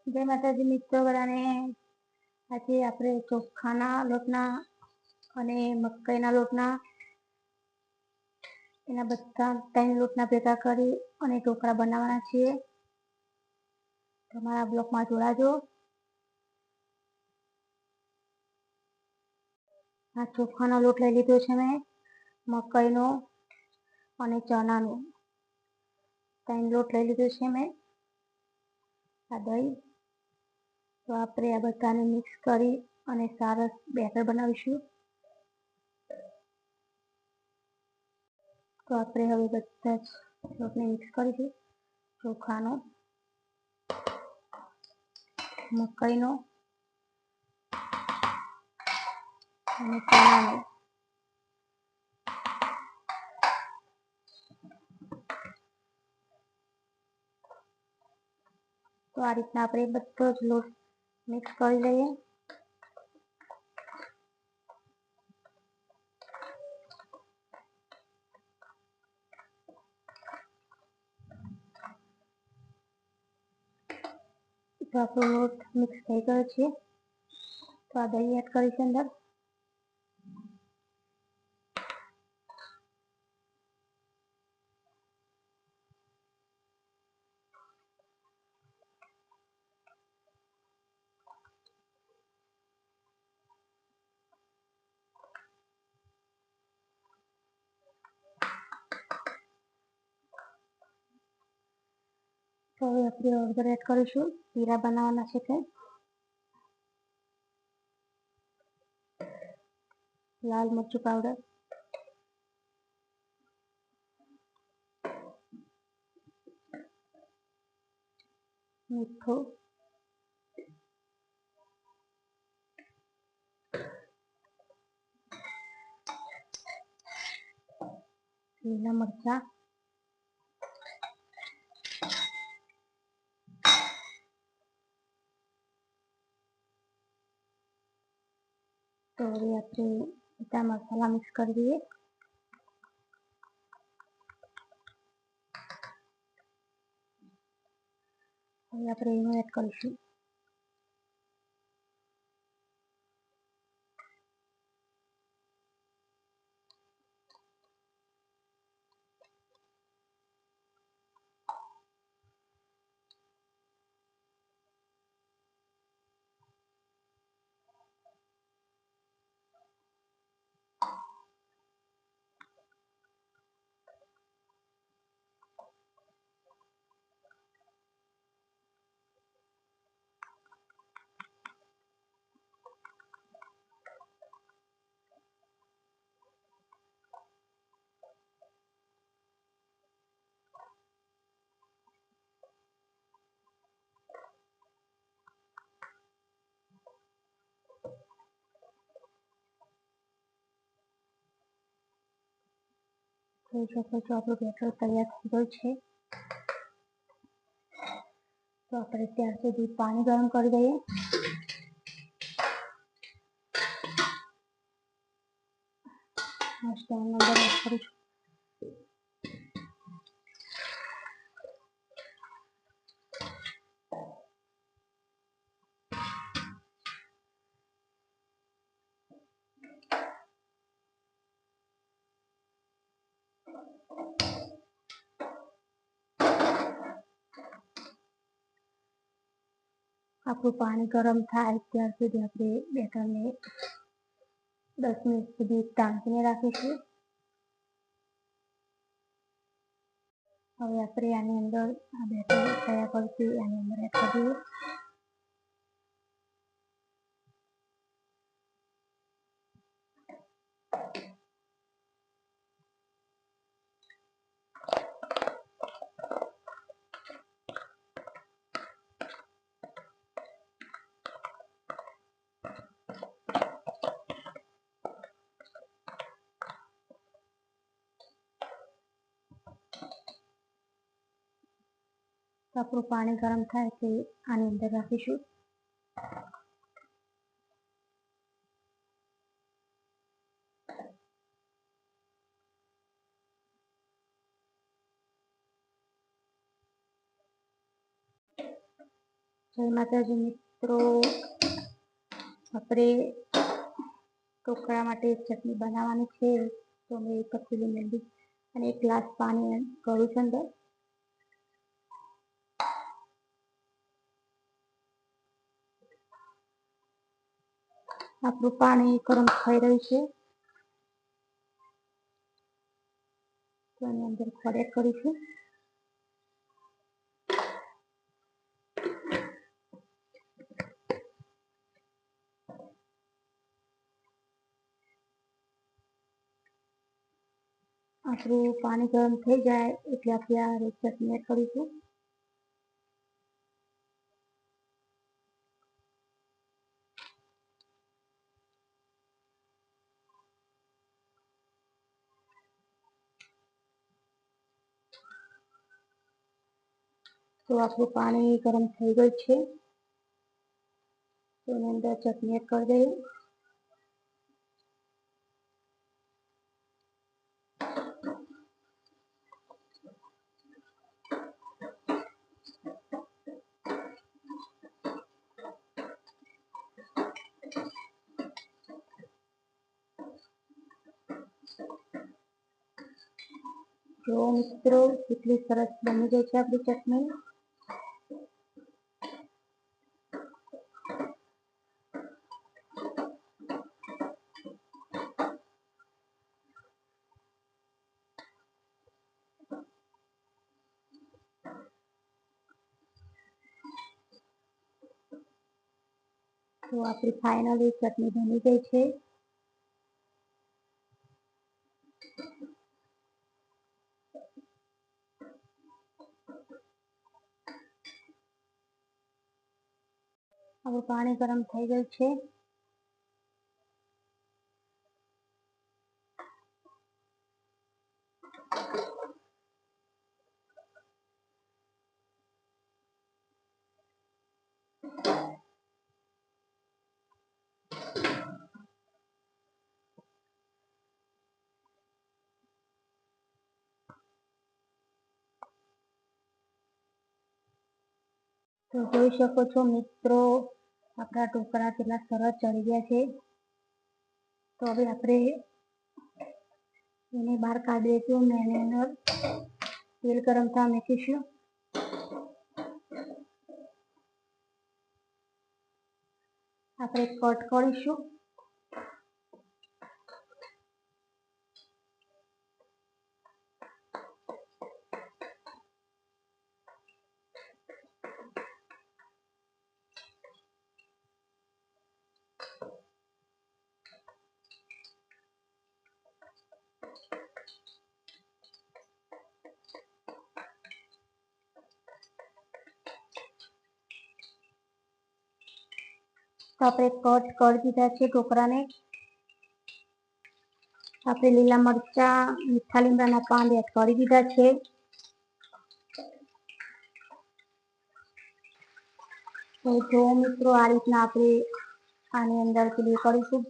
જય માતાજી મિત્રો બધાને। આજે આપણે ચોખાના લોટના અને મકાઈના લોટના એના બધા 3 લોટના ભેગા કરી અને ઢોકળા બનાવવાના છીએ। તમારા બ્લોગમાં જોડાજો। આ ચોખાનો લોટ લઈ લીધો છે મેં, મકાઈનો અને ચણાનો 3 લોટ લઈ લીધો છે મેં। આ દહીં, તો આપણે આ બધાને મિક્સ કરી અને સરસ બેટર બનાવીશું। તો આપણે હવે બધા જ લોટને મિક્સ કરીશું, ચોખાનો, મકાઈનો અને ચણાનો। તો આ રીતના આપણે બધો જ લોટ મિક્સ કરી લઈએ। તો આપણો લોટ મિક્સ થઈ ગયો છે। તો આ દહીં એડ કરીશું અંદર। તો હવે આપણે હળદર એડ કરીશું, શીરા બનાવવાના છે તે। લાલ મરચું પાવડર, મીઠું, લીલા મરચાં, તો હવે આપણે બધા મસાલા મિક્સ કરી દઈએ। હવે આપણે એનું એડ કરીશું। જોઈ શકો છો આપણું બેટર તૈયાર થઈ ગયું છે। તો આપણે ત્યાર સુધી પાણી ગરમ કરી દઈએ। સ્ટેન્ડ અંદર એડ કરીશું। આપણું પાણી ગરમ થાય ત્યાર સુધી આપણે બેટરને 10 મિનિટ સુધી ઢાંકીને રાખીશું। હવે આપણે આની અંદર આ બેટર તૈયાર કરીશું, આની અંદર એડ કરી દઈએ। તો આપણું પાણી ગરમ થાય તે આની અંદર રાખીશું। જય માતાજી મિત્રો, આપણે ઢોકળા માટે ચટણી બનાવવાની છે. તો મેં એક પતીલી લીધી અને 1 ગ્લાસ પાણી કરું છું અંદર. આપણું પાણી ગરમ થઈ રહ્યું છે, તો એની અંદર ખોડ એડ કરીશું. આપણું પાણી ગરમ થઈ જાય એટલે આપણે આ રેડ ચટણી એડ કરીશું. તો આપણું પાણી ગરમ થઈ ગયું છે, તો એની અંદર ચટણી એડ કરી દઈએ. જો મિત્રો, કેટલી સરસ બની ગઈ છે આપણી ચટણી. તો આપણી ફાઇનલી ચટણી બની ગઈ છે. આપણું પાણી ગરમ થઈ ગયું છે. તો જોઈ શકો છો મિત્રો, આપણા ઢોકળા કેટલા સરસ ચડી ગયા છે. તો હવે આપણે એને બહાર કાઢી દઈશું અને એની અંદર તેલ ગરમ થવા મૂકીશું. આપણે કટ કરીશું. તો આપણે કટ કરી દીધા છે ઢોકળાને. આપણે લીલા મરચાં, મીઠા લીમડાના પાન એડ કરી દીધા છે. તો જો મિત્રો, આ રીતના આપણે આની અંદર પેલું કરીશું.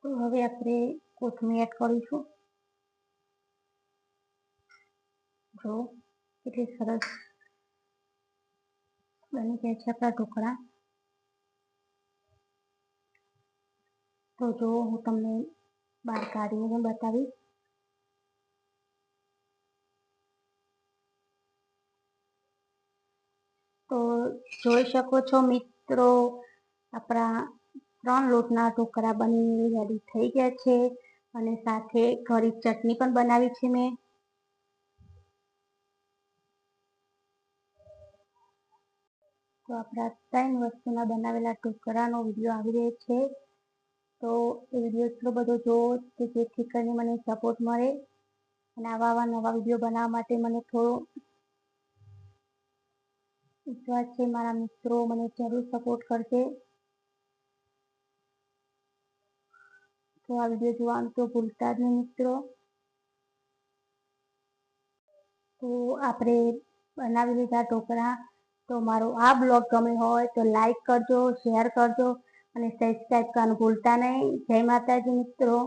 તો હવે આપણે કોથમીર એડ કરીશું. જો કેટલી સરસ બની ગયા છે આપણા ઢોકળા. તો જો હું તમને બહાર કાઢીને બતાવીશ. તો જોઈ શકો છો મિત્રો, આપણા 3 લોટના ઢોકળા બની રેડી થઈ ગયા છે અને સાથે ઘરી ચટણી પણ બનાવી છે મેં. તો આપણા 3 વસ્તુના બનાવેલા ઢોકળાનો વિડીયો આવી રહ્યો છે. તો એ વિડીયો એટલો બધો જોવો કે જેથી કરીને મને સપોર્ટ મળે અને આવા નવા વિડીયો બનાવવા માટે મને થોડો વિશ્વાસ છે મારા મિત્રો મને જરૂર સપોર્ટ કરશે. તો આ વિડીયો જોવાનું તો ભૂલતા જ નહીં મિત્રો. તો આપણે બનાવી લીધા ઢોકળા. તો મારો આ બ્લોગ ગમે હોય તો લાઈક કરજો, શેર કરજો અને સબસ્ક્રાઈબ કરવાનું ભૂલતા નહીં. જય માતાજી મિત્રો.